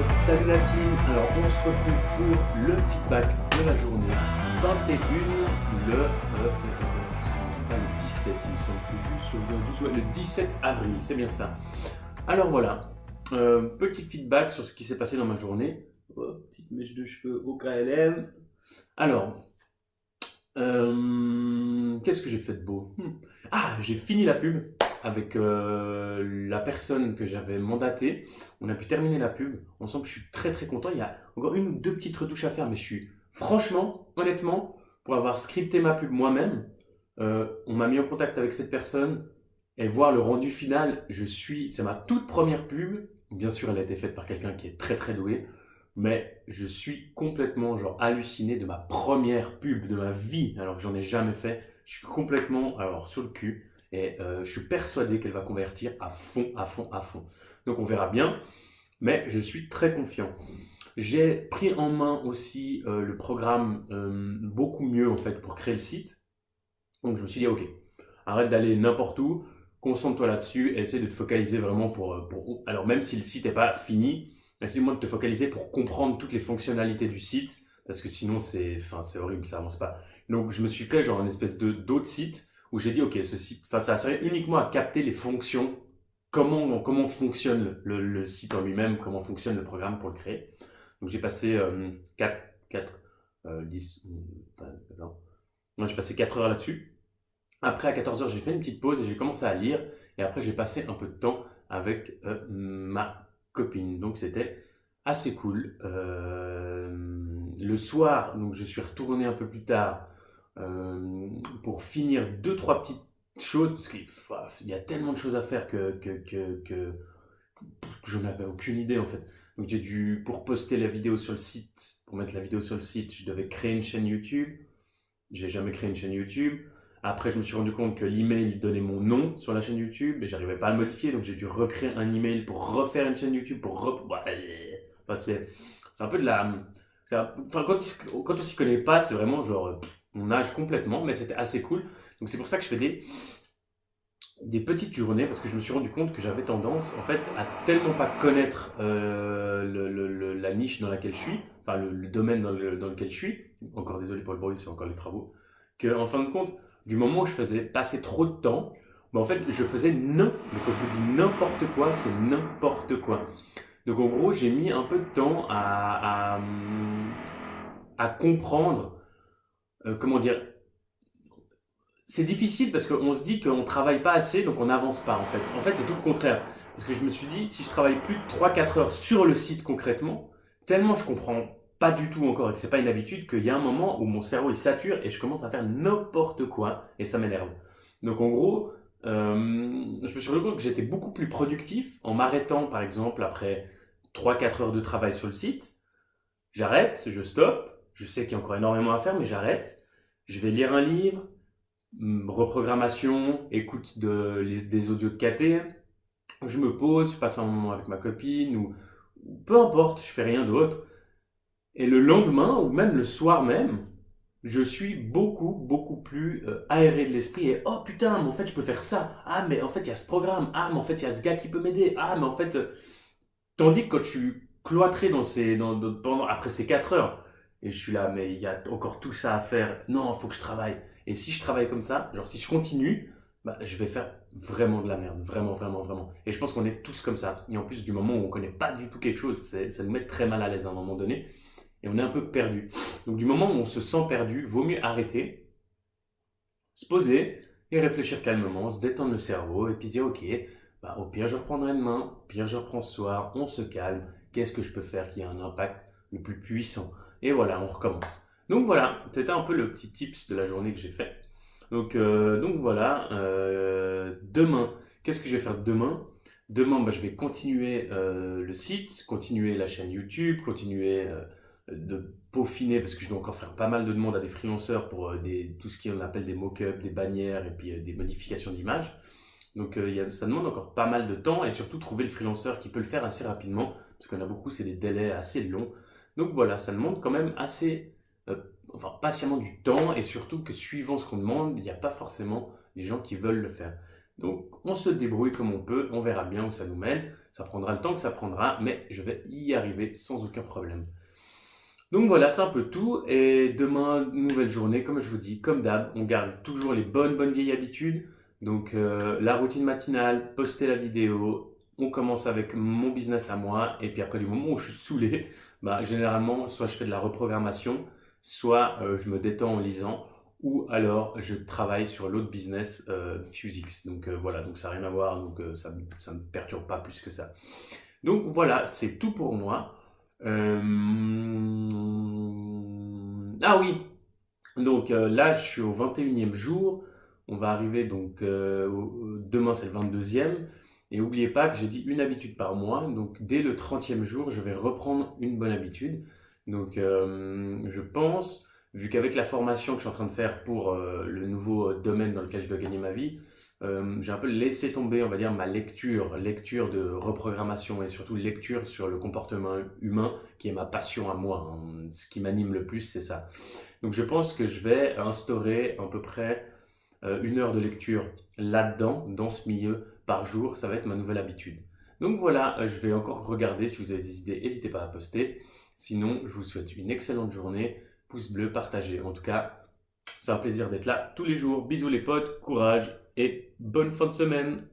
Salut la team, alors on se retrouve pour le feedback de la journée 21, pas le 17 il me semble, c'est juste aujourd'hui, ouais, le 17 avril, c'est bien ça. Alors voilà, petit feedback sur ce qui s'est passé dans ma journée. Oh, petite mèche de cheveux au KLM. Alors, qu'est-ce que j'ai fait de beau? Ah, j'ai fini la pub avec la personne que j'avais mandatée. On a pu terminer la pub ensemble. Je suis très très content. Il y a encore une ou deux petites retouches à faire, mais je suis franchement, honnêtement, pour avoir scripté ma pub moi-même, on m'a mis en contact avec cette personne et voir le rendu final. C'est ma toute première pub. Bien sûr, elle a été faite par quelqu'un qui est très très doué. Mais je suis complètement genre halluciné de ma première pub de ma vie, alors que j'en ai jamais fait. Je suis complètement alors sur le cul et je suis persuadé qu'elle va convertir à fond, à fond, à fond. Donc on verra bien, mais je suis très confiant. J'ai pris en main aussi le programme beaucoup mieux en fait pour créer le site. Donc je me suis dit ok, arrête d'aller n'importe où, concentre-toi là-dessus et essaie de te focaliser vraiment alors même si le site n'est pas fini, essaie-moi de te focaliser pour comprendre toutes les fonctionnalités du site, parce que sinon c'est horrible, ça avance pas. Donc je me suis fait genre une espèce d'autre site où j'ai dit ok, ce site, ça a servi uniquement à capter les fonctions, comment fonctionne le site en lui-même, comment fonctionne le programme pour le créer. Donc j'ai passé 10, non, j'ai passé 4 heures là-dessus. Après, à 14 heures, j'ai fait une petite pause et j'ai commencé à lire. Et après, j'ai passé un peu de temps avec ma copine. Donc, c'était assez cool. Le soir, donc, je suis retourné un peu plus tard pour finir deux, trois petites choses. Parce qu'il y a tellement de choses à faire que je n'avais aucune idée en fait. Donc, pour poster la vidéo sur le site, pour mettre la vidéo sur le site, je devais créer une chaîne YouTube. J'ai jamais créé une chaîne YouTube. Après, je me suis rendu compte que l'email donnait mon nom sur la chaîne YouTube et j'arrivais pas à le modifier, donc j'ai dû recréer un email pour refaire une chaîne YouTube enfin, c'est un peu de la. Enfin, quand on s'y connaît pas, c'est vraiment genre on nage complètement, mais c'était assez cool. Donc c'est pour ça que je fais des petites journées parce que je me suis rendu compte que j'avais tendance en fait à tellement pas connaître la niche dans laquelle je suis, enfin le domaine dans lequel je suis. Encore désolé pour le bruit, c'est encore les travaux. Que en fin de compte, du moment où je faisais passer trop de temps, bah en fait je faisais mais quand je vous dis n'importe quoi, c'est n'importe quoi. Donc en gros, j'ai mis un peu de temps à comprendre, comment dire, c'est difficile parce qu'on se dit qu'on ne travaille pas assez, donc on n'avance pas en fait. En fait, c'est tout le contraire. Parce que je me suis dit, si je travaille plus de 3-4 heures sur le site concrètement, tellement je comprends pas du tout encore et que c'est pas une habitude, qu'il y a un moment où mon cerveau il sature et je commence à faire n'importe quoi et ça m'énerve. Donc en gros, je me suis rendu compte que j'étais beaucoup plus productif en m'arrêtant par exemple après 3-4 heures de travail sur le site. J'arrête, je stoppe, je sais qu'il y a encore énormément à faire, mais j'arrête. Je vais lire un livre, reprogrammation, écoute des audios de KT, je me pose, je passe un moment avec ma copine ou peu importe, je fais rien d'autre. Et le lendemain ou même le soir même, je suis beaucoup plus aéré de l'esprit et oh putain, mais en fait je peux faire ça. Ah mais en fait il y a ce programme. Ah mais en fait il y a ce gars qui peut m'aider. Ah mais en fait tandis que quand je suis cloîtré après ces 4 heures, et je suis là, mais il y a encore tout ça à faire. Non, il faut que je travaille. Et si je travaille comme ça, genre si je continue, bah, je vais faire vraiment de la merde. Vraiment, vraiment, vraiment. Et je pense qu'on est tous comme ça. Et en plus, du moment où on connaît pas du tout quelque chose, ça nous met très mal à l'aise à un moment donné. Et on est un peu perdu. Donc du moment où on se sent perdu, vaut mieux arrêter, se poser et réfléchir calmement, se détendre le cerveau et puis se dire ok, bah, au pire je reprendrai demain, au pire je reprends ce soir, on se calme, qu'est-ce que je peux faire qui a un impact le plus puissant? Et voilà, on recommence. Donc voilà, c'était un peu le petit tips de la journée que j'ai fait. Donc voilà, demain, qu'est-ce que je vais faire demain? Demain, bah, je vais continuer le site, continuer la chaîne YouTube, continuer de peaufiner parce que je dois encore faire pas mal de demandes à des freelanceurs pour tout ce qu'on appelle des mock-ups, des bannières et puis des modifications d'images. Donc ça demande encore pas mal de temps et surtout trouver le freelanceur qui peut le faire assez rapidement parce qu'on a beaucoup, c'est des délais assez longs. Donc voilà, ça demande quand même assez, enfin patiemment du temps et surtout que suivant ce qu'on demande, il n'y a pas forcément des gens qui veulent le faire. Donc, on se débrouille comme on peut, on verra bien où ça nous mène. Ça prendra le temps que ça prendra, mais je vais y arriver sans aucun problème. Donc voilà, c'est un peu tout. Et demain, nouvelle journée, comme je vous dis, comme d'hab, on garde toujours les bonnes vieilles habitudes. Donc la routine matinale, poster la vidéo, on commence avec mon business à moi. Et puis après, du moment où je suis saoulé, bah, généralement, soit je fais de la reprogrammation, soit je me détends en lisant, ou alors je travaille sur l'autre business, FuseX. Donc voilà, donc ça n'a rien à voir, donc ça me perturbe pas plus que ça. Donc voilà, c'est tout pour moi. Ah oui, donc là je suis au 21e jour. On va arriver donc demain c'est le 22e. Et n'oubliez pas que j'ai dit une habitude par mois. Donc dès le 30e jour, je vais reprendre une bonne habitude. Donc je pense, vu qu'avec la formation que je suis en train de faire pour le nouveau domaine dans lequel je dois gagner ma vie, j'ai un peu laissé tomber, on va dire, ma lecture de reprogrammation et surtout lecture sur le comportement humain, qui est ma passion à moi, hein. Ce qui m'anime le plus, c'est ça. Donc je pense que je vais instaurer à peu près 1 heure de lecture là-dedans, dans ce milieu, par jour. Ça va être ma nouvelle habitude. Donc voilà, je vais encore regarder. Si vous avez des idées, n'hésitez pas à poster. Sinon, je vous souhaite une excellente journée. Pouce bleu, partagez. En tout cas, c'est un plaisir d'être là tous les jours. Bisous les potes, courage et bonne fin de semaine.